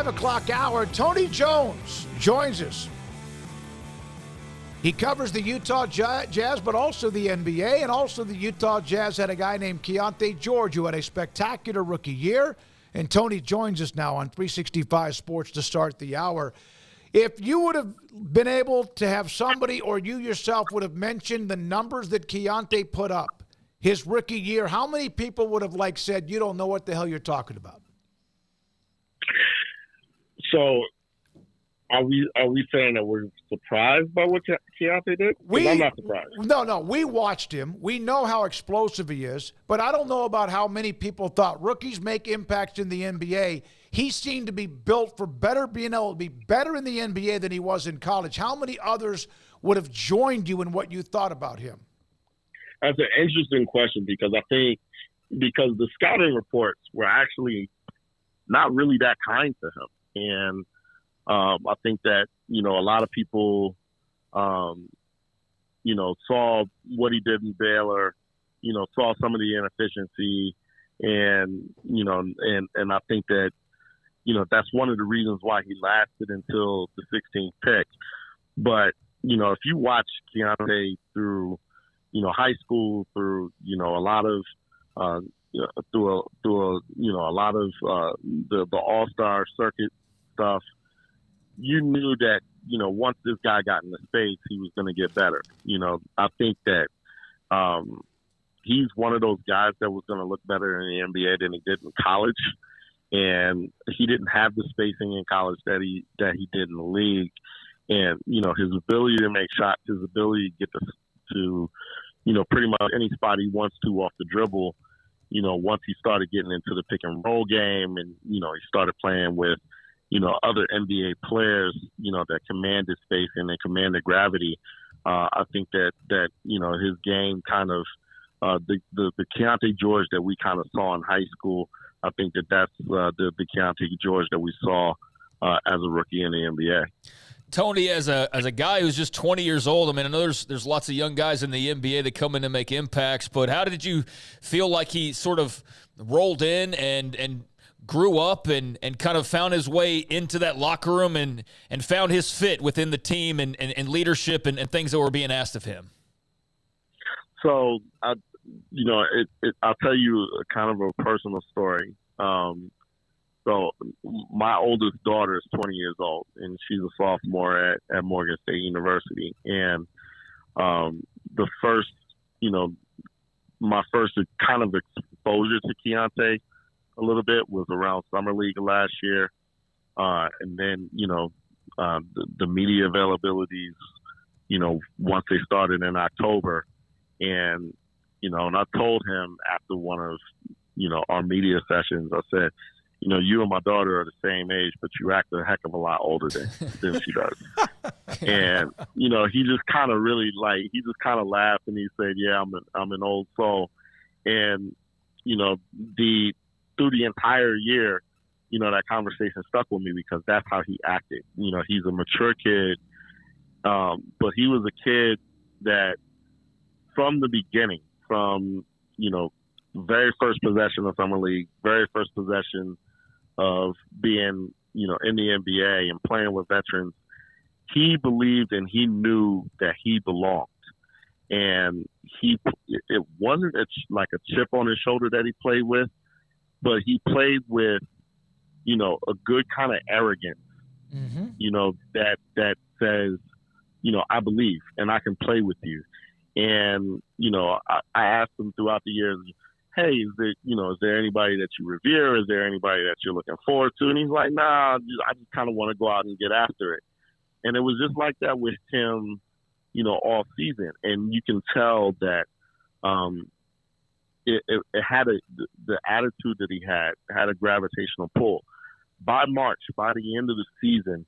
5 o'clock hour, Tony Jones joins us. He covers the Utah Jazz, but also the NBA, and also the Utah Jazz had a guy named Keyonte George who had a spectacular rookie year, and Tony joins us now on 365 Sports to start the hour. If you would have been able to have somebody, or you yourself would have mentioned the numbers that Keyonte put up his rookie year, how many people would have said, you don't know what the hell you're talking about? So are we saying that we're surprised by what Keyonte did? I'm not surprised. No. We watched him. We know how explosive he is, but I don't know about how many people thought rookies make impacts in the NBA. He seemed to be built for being able to be better in the NBA than he was in college. How many others would have joined you in what you thought about him? That's an interesting question because the scouting reports were actually not really that kind to him. And I think that, a lot of people, saw what he did in Baylor, saw some of the inefficiency. And I think that, that's one of the reasons why he lasted until the 16th pick. But, if you watch Keyonte through, high school, through, a lot of, through a lot of the All-Star circuit stuff, you knew that, once this guy got in the space, he was going to get better. I think that he's one of those guys that was going to look better in the NBA than he did in college. And he didn't have the spacing in college that he did in the league. And, his ability to make shots, his ability to get to pretty much any spot he wants to off the dribble, once he started getting into the pick and roll game and, he started playing with, other NBA players, that commanded space and they commanded gravity. I think that his game kind of, the Keyonte George that we kind of saw in high school, I think that's the Keyonte George that we saw as a rookie in the NBA. Tony, as a guy who's just 20 years old, I know there's lots of young guys in the NBA that come in and make impacts, but how did you feel like he sort of rolled in and grew up and kind of found his way into that locker room and found his fit within the team and leadership and things that were being asked of him? So, I'll tell you a kind of a personal story. So my oldest daughter is 20 years old, and she's a sophomore at Morgan State University. And the first, my first kind of exposure to Keyonte a little bit was around Summer League last year. And then, the media availabilities, once they started in October. And, and I told him after one of, our media sessions, I said, you and my daughter are the same age, but you act a heck of a lot older than she does. And, he just kind of really laughed and he said, yeah, I'm an old soul. And, through the entire year, that conversation stuck with me because that's how he acted. He's a mature kid. But he was a kid that from the beginning, from, very first possession of Summer League, very first possession of being, in the NBA and playing with veterans, he believed and he knew that he belonged. And it wasn't like a chip on his shoulder that he played with, but he played with, a good kind of arrogance, that says, I believe and I can play with you. And, I asked him throughout the years, hey, is there anybody that you revere? Is there anybody that you're looking forward to? And he's like, nah, I just kind of want to go out and get after it. And it was just like that with him, all season. And you can tell that it had the attitude that he had a gravitational pull. By March, by the end of the season,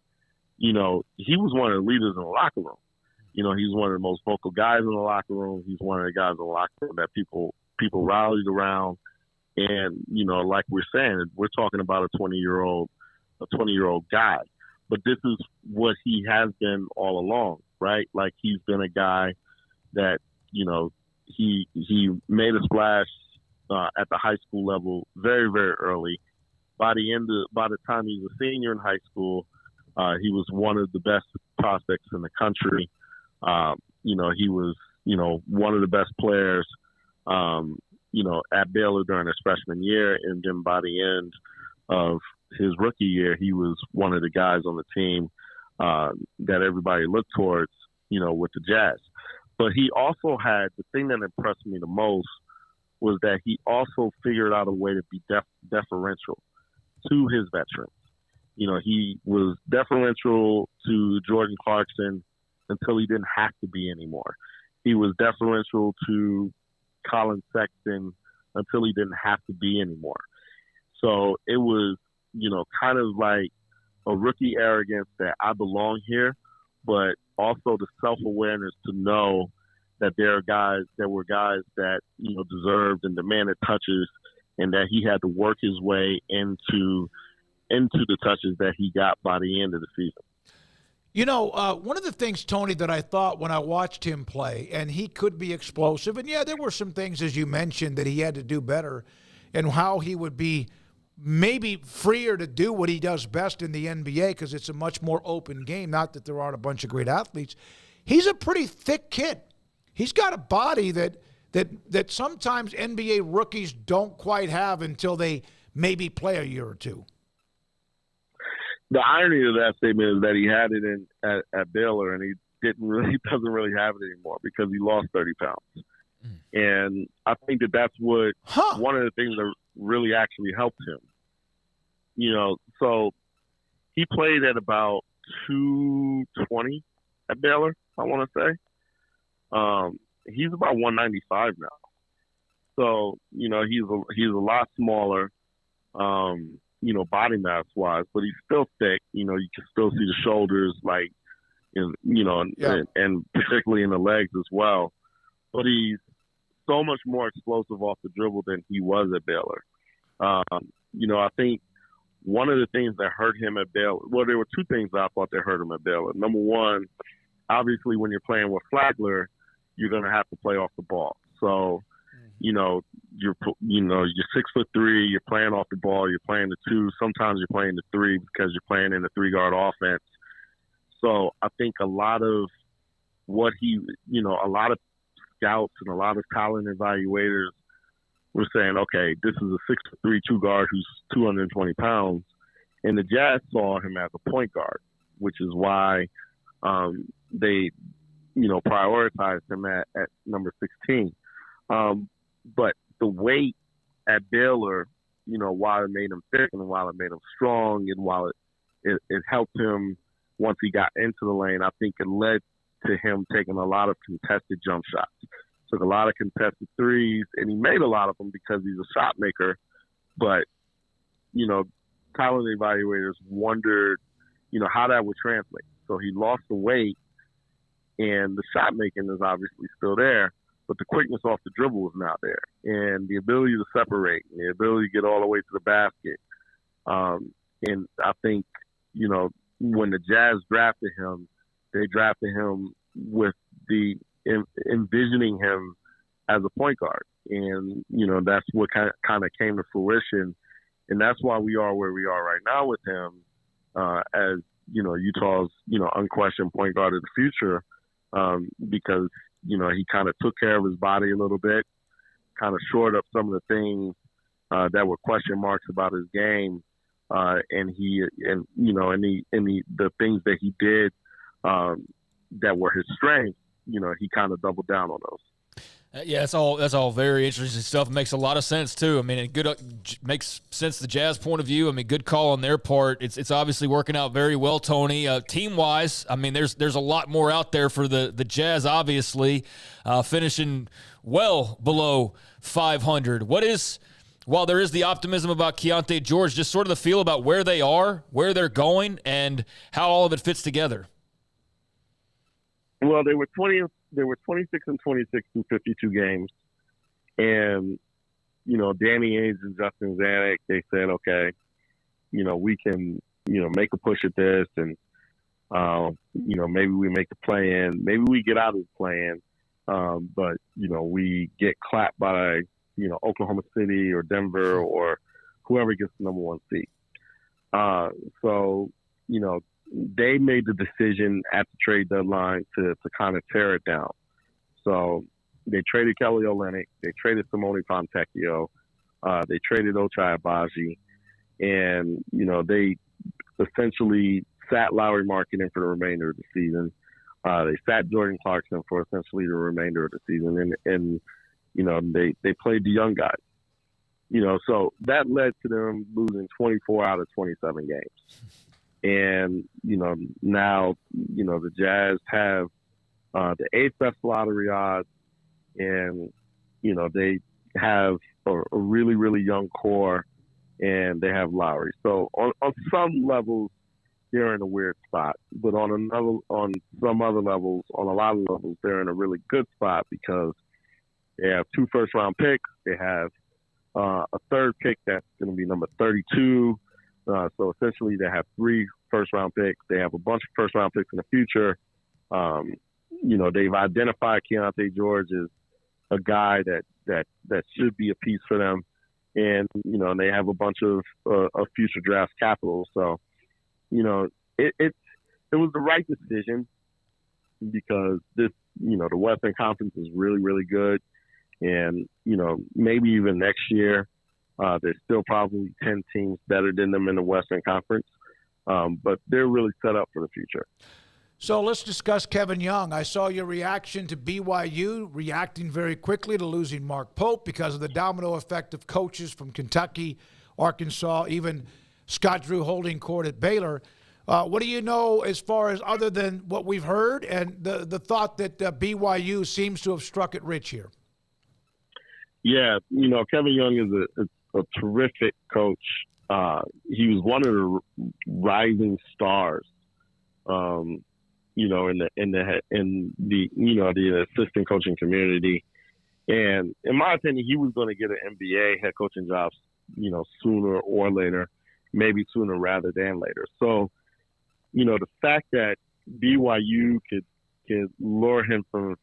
he was one of the leaders in the locker room. He's one of the most vocal guys in the locker room. He's one of the guys in the locker room that people rallied around. And, like we're saying, we're talking about a 20-year-old guy. But this is what he has been all along, right? Like he's been a guy that, he made a splash at the high school level very, very early. by the time he was a senior in high school, he was one of the best prospects in the country. He was, one of the best players, at Baylor during his freshman year. And then by the end of his rookie year, he was one of the guys on the team that everybody looked towards, with the Jazz. But he also had, the thing that impressed me the most was that he also figured out a way to be deferential to his veterans. He was deferential to Jordan Clarkson until he didn't have to be anymore. He was deferential to Colin Sexton until he didn't have to be anymore. So it was, kind of like a rookie arrogance that I belong here, but also the self-awareness to know that there were guys that, deserved and demanded touches, and that he had to work his way into the touches that he got by the end of the season. One of the things, Tony, that I thought when I watched him play, and he could be explosive, and yeah, there were some things, as you mentioned, that he had to do better, and how he would be maybe freer to do what he does best in the NBA because it's a much more open game. Not that there aren't a bunch of great athletes. He's a pretty thick kid. He's got a body that sometimes NBA rookies don't quite have until they maybe play a year or two. The irony of that statement is that he had it at Baylor, and he doesn't really have it anymore because he lost 30 pounds. And I think that's what one of the things that really actually helped him. So he played at about 220 at Baylor, I want to say. He's about 195 now. So, he's a lot smaller, body mass wise, but he's still thick. You can still see the shoulders, and particularly in the legs as well. But he's so much more explosive off the dribble than he was at Baylor. I think one of the things that hurt him at Baylor, well, there were two things that I thought that hurt him at Baylor. Number one, obviously when you're playing with Flagler, you're going to have to play off the ball. So, you're 6'3", you're playing off the ball, you're playing the two, sometimes you're playing the three because you're playing in a 3-guard offense. So I think a lot of what a lot of scouts and a lot of talent evaluators were saying, okay, this is a 6'3" 2-guard who's 220 pounds. And the Jazz saw him as a point guard, which is why they, prioritized him at number 16. But the weight at Baylor, while it made him thick and while it made him strong and while it helped him once he got into the lane, I think it led to him taking a lot of contested jump shots. Took a lot of contested threes, and he made a lot of them because he's a shot maker. But, talent evaluators wondered, how that would translate. So he lost the weight, and the shot making is obviously still there, but the quickness off the dribble is not there. And the ability to separate, and the ability to get all the way to the basket. And I think, when the Jazz drafted him, they drafted him with the envisioning him as a point guard. And, that's what kind of came to fruition. And that's why we are where we are right now with him as, Utah's, unquestioned point guard of the future because, he kind of took care of his body a little bit, kind of shored up some of the things that were question marks about his game. And the things that he did that were his strengths, he kind of doubled down on those. Yeah, that's all very interesting stuff. It makes a lot of sense too. I mean, it makes sense the Jazz point of view. I mean, good call on their part. It's obviously working out very well, Tony. Team wise, I mean, there's a lot more out there for the Jazz. Obviously, finishing well below 500. While there is the optimism about Keyonte George, just sort of the feel about where they are, where they're going, and how all of it fits together. Well, they were 26 and 26 through 52 games. And, Danny Ainge and Justin Zanuck, they said, okay, we can, make a push at this and, maybe we make the play-in. Maybe we get out of the play-in. But, we get clapped by, Oklahoma City or Denver or whoever gets the number 1 seed. So, they made the decision at the trade deadline to kind of tear it down. So they traded Kelly Olynyk, they traded Simone Fontecchio, they traded Ochai Agbaji, and, they essentially sat Lauri Markkanen for the remainder of the season. They sat Jordan Clarkson for essentially the remainder of the season, and they played the young guys. So that led to them losing 24 out of 27 games. And, now, the Jazz have the 8th best lottery odds, and, they have a really, really young core, and they have Lowry. So on some levels, they're in a weird spot. But on some other levels, on a lot of levels, they're in a really good spot because they have 2 first-round picks. They have a 3rd pick that's going to be number 32. So essentially, they have 3 first-round picks. They have a bunch of first-round picks in the future. They've identified Keyonte George as a guy that should be a piece for them, and they have a bunch of future draft capital. So, it was the right decision because this, the Western Conference is really, really good, and maybe even next year. There's still probably 10 teams better than them in the Western Conference, but they're really set up for the future. So let's discuss Kevin Young. I saw your reaction to BYU reacting very quickly to losing Mark Pope because of the domino effect of coaches from Kentucky, Arkansas, even Scott Drew holding court at Baylor. What do you know as far as other than what we've heard and the thought that BYU seems to have struck it rich here? Yeah, Kevin Young is a terrific coach. He was one of the rising stars, in the assistant coaching community. And in my opinion, he was going to get an NBA head coaching job, sooner or later, maybe sooner rather than later. So, the fact that BYU could lure him from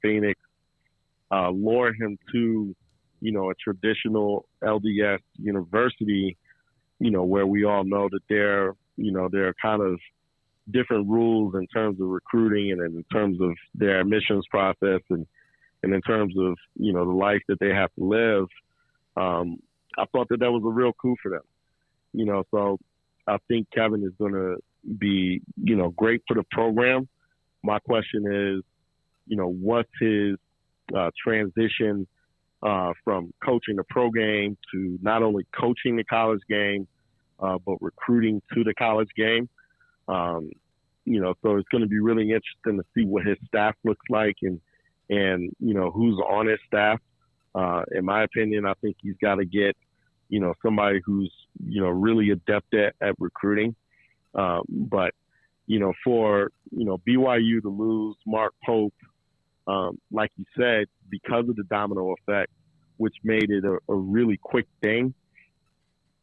Phoenix, lure him to, a traditional LDS university, where we all know that there are kind of different rules in terms of recruiting and in terms of their admissions process and in terms of, the life that they have to live. I thought that was a real coup for them, so I think Kevin is going to be, great for the program. My question is, what's his transition from coaching the pro game to not only coaching the college game, but recruiting to the college game. So it's going to be really interesting to see what his staff looks like and who's on his staff. In my opinion, I think he's got to get, somebody who's, really adept at recruiting. But, for, BYU to lose Mark Pope, like you said, because of the domino effect, which made it a really quick thing,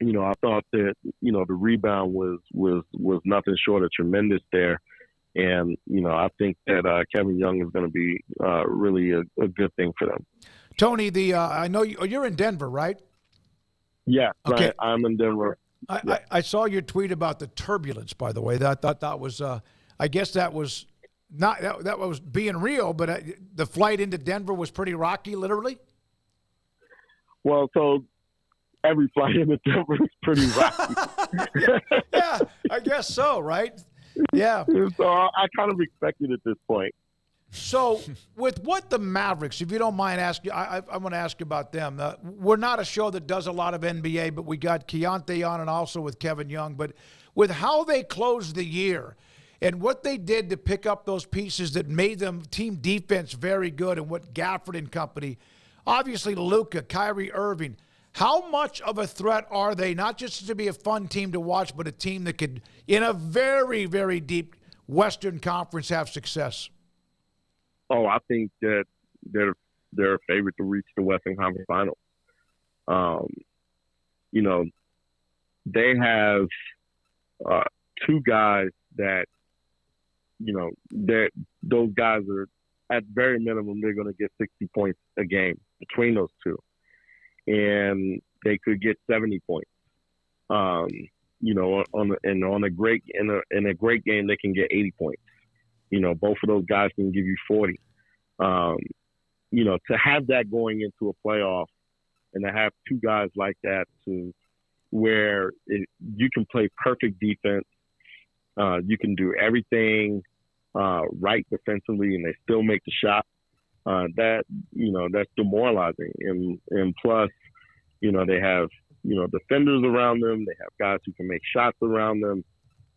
I thought that, the rebound was nothing short of tremendous there. And, I think that Kevin Young is going to be really a good thing for them. Tony, I know you're in Denver, right? Yeah, okay. I'm in Denver. I saw your tweet about the turbulence, by the way. I thought that was, I guess that was not, that was being real, but the flight into Denver was pretty rocky, literally? Well, so every flight into Denver is pretty rocky. Yeah, I guess so, right? Yeah. So I kind of expected at this point. So with what the Mavericks, if you don't mind asking, I want to ask you about them. We're not a show that does a lot of NBA, but we got Keyonte on and also with Kevin Young. But with how they closed the year and what they did to pick up those pieces that made them team defense very good and what Gafford and company, obviously Luka, Kyrie Irving, how much of a threat are they, not just to be a fun team to watch, but a team that could, in a very, very deep Western Conference, have success? Oh, I think that they're a favorite to reach the Western Conference Finals. They have two guys that, those guys are, at very minimum, they're going to get 60 points a game between those two. And they could get 70 points on a great game they can get 80 points. Both of those guys can give you 40. To have that going into a playoff and to have two guys like that to where you can play perfect defense, you can do everything right defensively and they still make the shot. That's demoralizing. And plus, they have, defenders around them. They have guys who can make shots around them.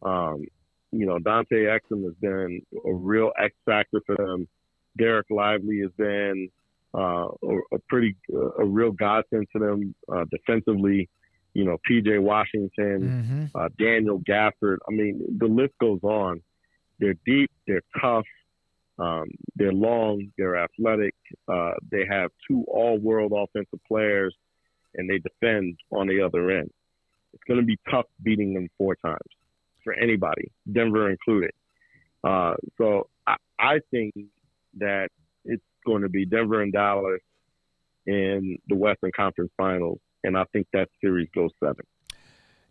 Dante Exum has been a real X factor for them. Derek Lively has been a real godsend to them defensively. PJ Washington, Daniel Gafford. I mean, the list goes on. They're deep. They're tough. They're long. They're athletic. They have two all-world offensive players, and they defend on the other end. It's going to be tough beating them 4 times for anybody, Denver included. So I think that it's going to be Denver and Dallas in the Western Conference Finals, and I think that series goes 7.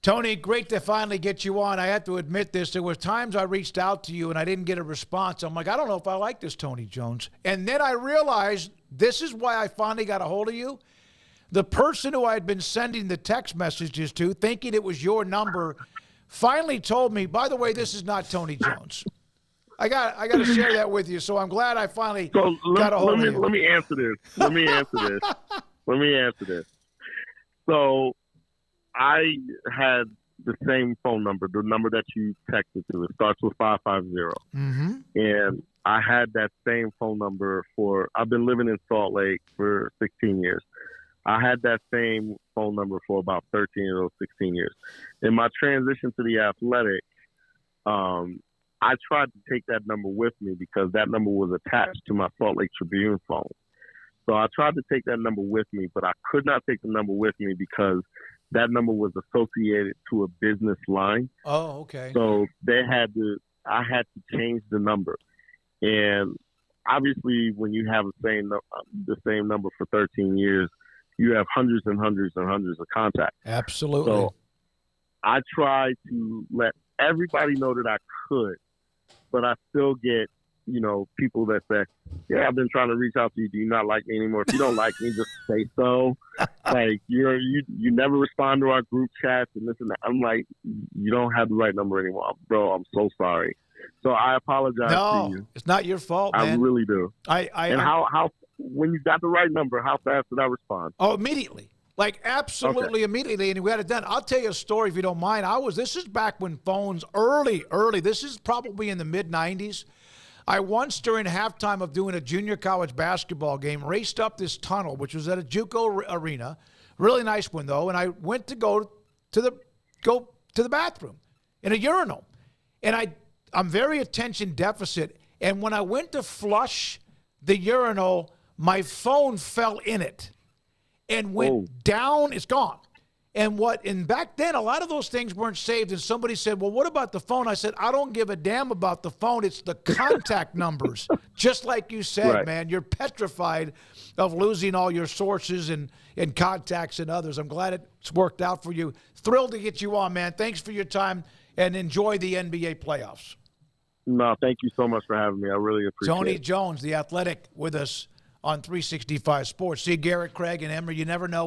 Tony, great to finally get you on. I have to admit this. There were times I reached out to you and I didn't get a response. I'm like, I don't know if I like this Tony Jones. And then I realized this is why I finally got a hold of you. The person who I had been sending the text messages to, thinking it was your number, finally told me, by the way, this is not Tony Jones. I got to share that with you. So I'm glad I finally got a hold of you. Let me answer this. So I had the same phone number, the number that you texted to. It starts with 550. And I had that same phone number I've been living in Salt Lake for 16 years. I had that same phone number for about 13 of those 16 years. In my transition to the Athletic, I tried to take that number with me because that number was attached to my Salt Lake Tribune phone. So I tried to take that number with me, but I could not take the number with me because that number was associated to a business line. Oh, okay. So I had to change the number. And obviously when you have the same number for 13 years, you have hundreds and hundreds and hundreds of contacts. Absolutely. So I try to let everybody know that I could, but I still get, people that say, yeah, I've been trying to reach out to you. Do you not like me anymore? If you don't like me, just say so. Like you never respond to our group chats and this and that. I'm like, you don't have the right number anymore. Bro, I'm so sorry. So I apologize to you. No, it's not your fault, man. I really do. How when you got the right number, how fast did I respond? Oh, immediately. Like absolutely immediately, and we had it done. I'll tell you a story if you don't mind. This is back when phones early. This is probably in the mid-'90s. I once, during halftime of doing a junior college basketball game, raced up this tunnel, which was at a JUCO arena, really nice one though, and I went to go to the bathroom in a urinal, and I'm very attention deficit, and when I went to flush the urinal, my phone fell in it and went down. It's gone. And back then, a lot of those things weren't saved. And somebody said, well, what about the phone? I said, I don't give a damn about the phone. It's the contact numbers. Just like you said, right. Man, you're petrified of losing all your sources and contacts and others. I'm glad it's worked out for you. Thrilled to get you on, man. Thanks for your time and enjoy the NBA playoffs. No, thank you so much for having me. I really appreciate it. Tony Jones, the Athletic, with us on 365 Sports. See Garrett, Craig, and Emery. You never know.